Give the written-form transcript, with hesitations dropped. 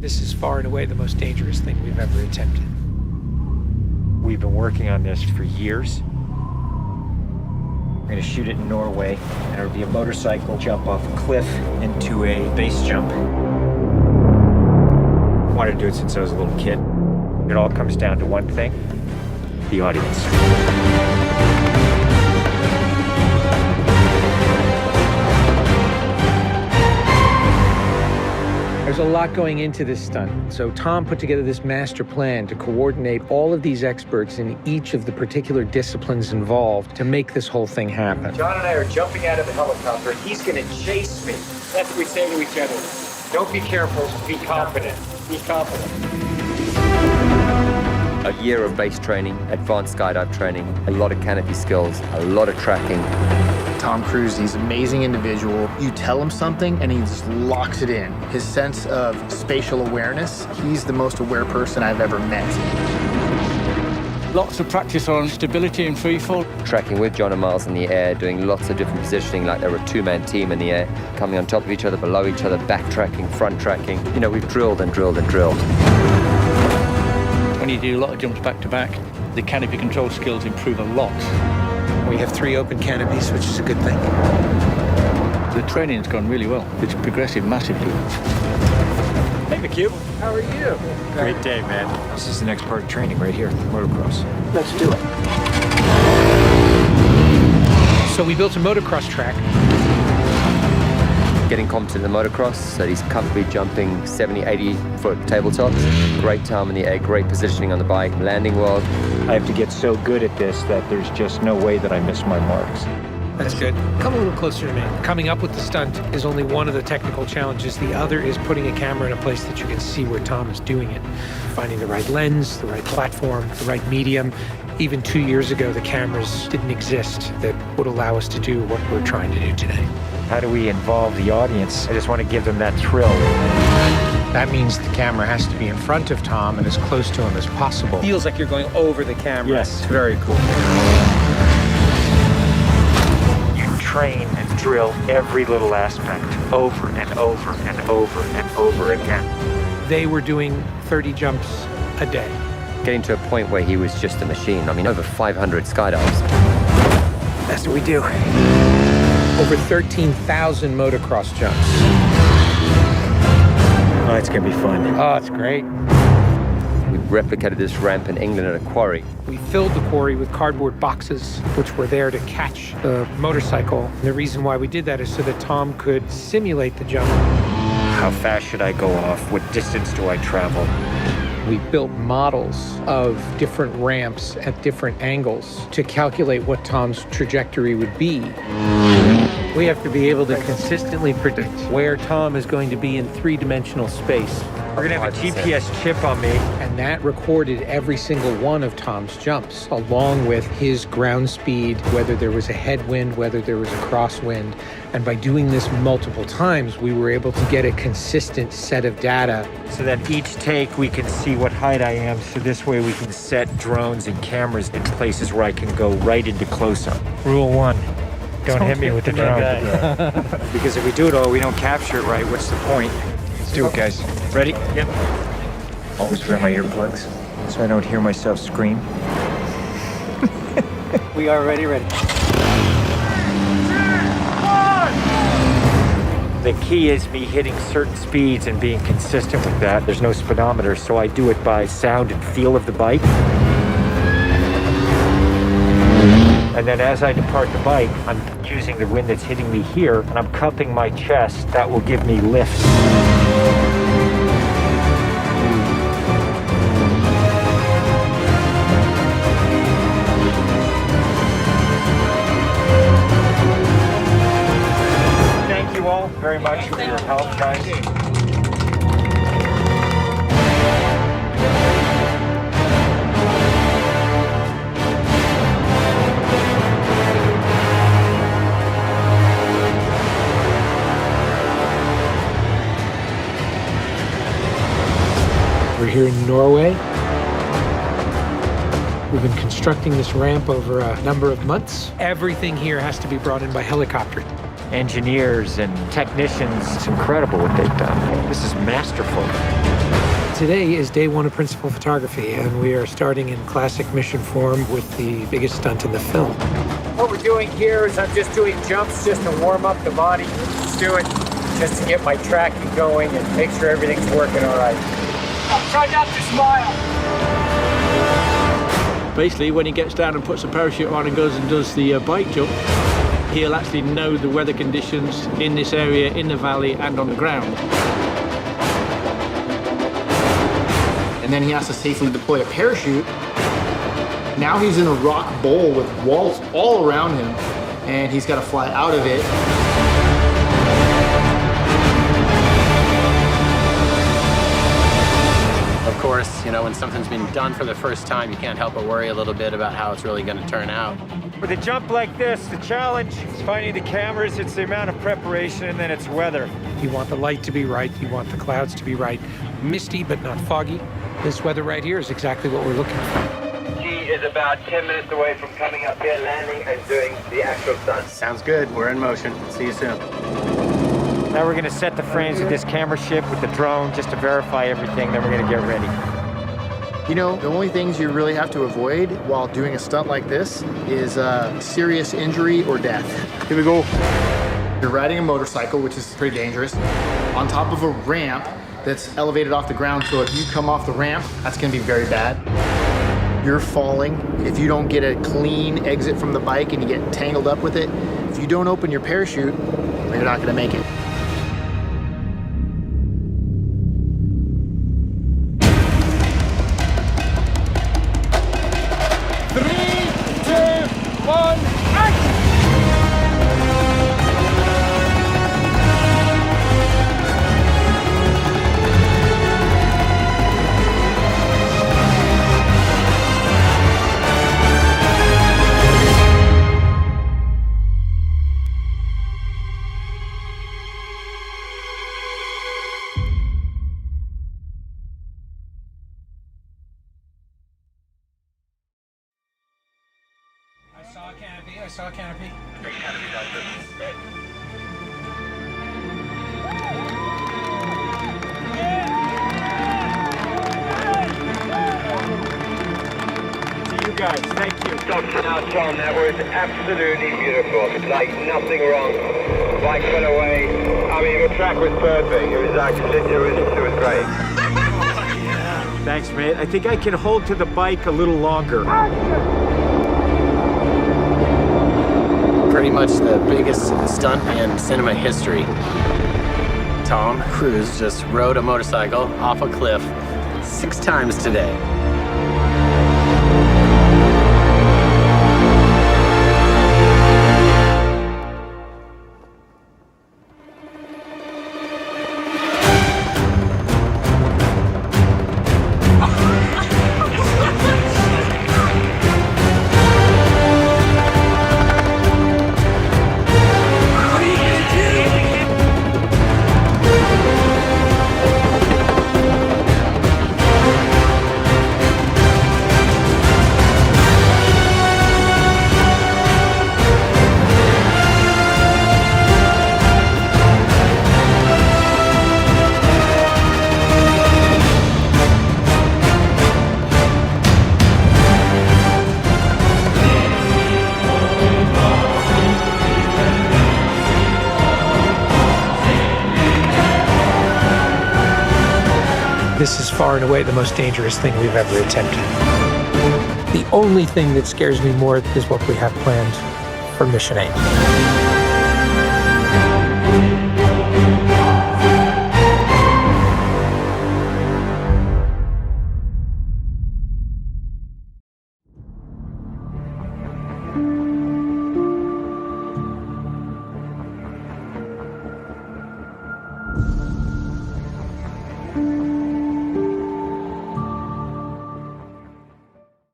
This is far and away the most dangerous thing we've ever attempted. We've been working on this for years. We're gonna shoot it in Norway, and it'll be a motorcycle jump off a cliff into a base jump. I wanted to do it since I was a little kid. It all comes down to one thing: the audience. There's a lot going into this stunt. So Tom put together this master plan to coordinate all of these experts in each of the particular disciplines involved to make this whole thing happen. John and I are jumping out of the helicopter. He's gonna chase me. That's what we say to each other. Don't be careful, be confident. Be confident. A year of base training, advanced skydive training, a lot of canopy skills, a lot of tracking. Tom Cruise, he's an amazing individual. You tell him something and he just locks it in. His sense of spatial awareness, he's the most aware person I've ever met. Lots of practice on stability and freefall. Tracking with John and Miles in the air, doing lots of different positioning like they were a two-man team in the air, coming on top of each other, below each other, backtracking, front tracking. You know, we've drilled and drilled and drilled. When you do a lot of jumps back to back, the canopy control skills improve a lot. We have 3 open canopies, which is a good thing. The training's gone really well. It's progressive massively. Hey, McHugh. How are you? Great day, man. This is the next part of training right here, motocross. Let's do it. So we built a motocross track. Getting competent in the motocross, so he's comfortably jumping 70, 80-foot tabletops. Great time in the air, great positioning on the bike, landing well. I have to get so good at this that there's just no way that I miss my marks. That's good. Come a little closer to me. Coming up with the stunt is only one of the technical challenges. The other is putting a camera in a place that you can see where Tom is doing it. Finding the right lens, the right platform, the right medium. Even 2 years ago, the cameras didn't exist that would allow us to do what we're trying to do today. How do we involve the audience? I just want to give them that thrill. That means the camera has to be in front of Tom and as close to him as possible. Feels like you're going over the camera. Yes, very cool. You train and drill every little aspect over and over and over and over again. They were doing 30 jumps a day. Getting to a point where he was just a machine. I mean, over 500 skydives. That's what we do. Over 13,000 motocross jumps. Oh, it's gonna be fun. Oh, it's great. We replicated this ramp in England at a quarry. We filled the quarry with cardboard boxes, which were there to catch the motorcycle. And the reason why we did that is so that Tom could simulate the jump. How fast should I go off? What distance do I travel? We built models of different ramps at different angles to calculate what Tom's trajectory would be. We have to be able to consistently predict where Tom is going to be in 3-dimensional space. We're gonna have a GPS chip on me. And that recorded every single one of Tom's jumps, along with his ground speed, whether there was a headwind, whether there was a crosswind. And by doing this multiple times, we were able to get a consistent set of data. So that each take we can see what height I am, so this way we can set drones and cameras in places where I can go right into close-up. Rule 1, don't hit me with the drone. Because if we do it all, we don't capture it right, what's the point? Let's do it, guys. Ready? Yep. Always wear my earplugs so I don't hear myself scream. We are ready. The key is me hitting certain speeds and being consistent with that. There's no speedometer, so I do it by sound and feel of the bike. And then as I depart the bike, I'm using the wind that's hitting me here, and I'm cupping my chest. That will give me lift. Thank you all very much for your help, guys. We're here in Norway. We've been constructing this ramp over a number of months. Everything here has to be brought in by helicopter. engineers and technicians. It's incredible what they've done. This is masterful. Today is day one of principal photography, and we are starting in classic mission form with the biggest stunt in the film. What we're doing here is I'm just doing jumps just to warm up the body. Just do it just to get my tracking going and make sure everything's working all right. Try not to smile. Basically, when he gets down and puts a parachute on and goes and does the bike jump, he'll actually know the weather conditions in this area, in the valley, and on the ground. And then he has to safely deploy a parachute. Now he's in a rock bowl with walls all around him, and he's got to fly out of it. Of course, you know, when something's been done for the first time, you can't help but worry a little bit about how it's really going to turn out. With a jump like this, the challenge is finding the cameras, it's the amount of preparation, and then it's weather. You want the light to be right, you want the clouds to be right. Misty, but not foggy. This weather right here is exactly what we're looking for. He is about 10 minutes away from coming up here, landing, and doing the actual stunt. Sounds good. We're in motion. See you soon. Now we're gonna set the frames with this camera ship with the drone just to verify everything, then we're gonna get ready. You know, the only things you really have to avoid while doing a stunt like this is serious injury or death. Here we go. You're riding a motorcycle, which is pretty dangerous, on top of a ramp that's elevated off the ground, so if you come off the ramp, that's gonna be very bad. You're falling. If you don't get a clean exit from the bike and you get tangled up with it, if you don't open your parachute, you're not gonna make it. I saw a canopy. To you guys, thank you. Now, Tom, that was absolutely beautiful. Like nothing wrong. Bike went away. I mean, the track was perfect. It was actually, it was great. Thanks, mate. I think I can hold to the bike a little longer. Pretty much the biggest stunt in cinema history. Tom Cruise just rode a motorcycle off a cliff 6 times today. This is far and away the most dangerous thing we've ever attempted. The only thing that scares me more is what we have planned for Mission 8.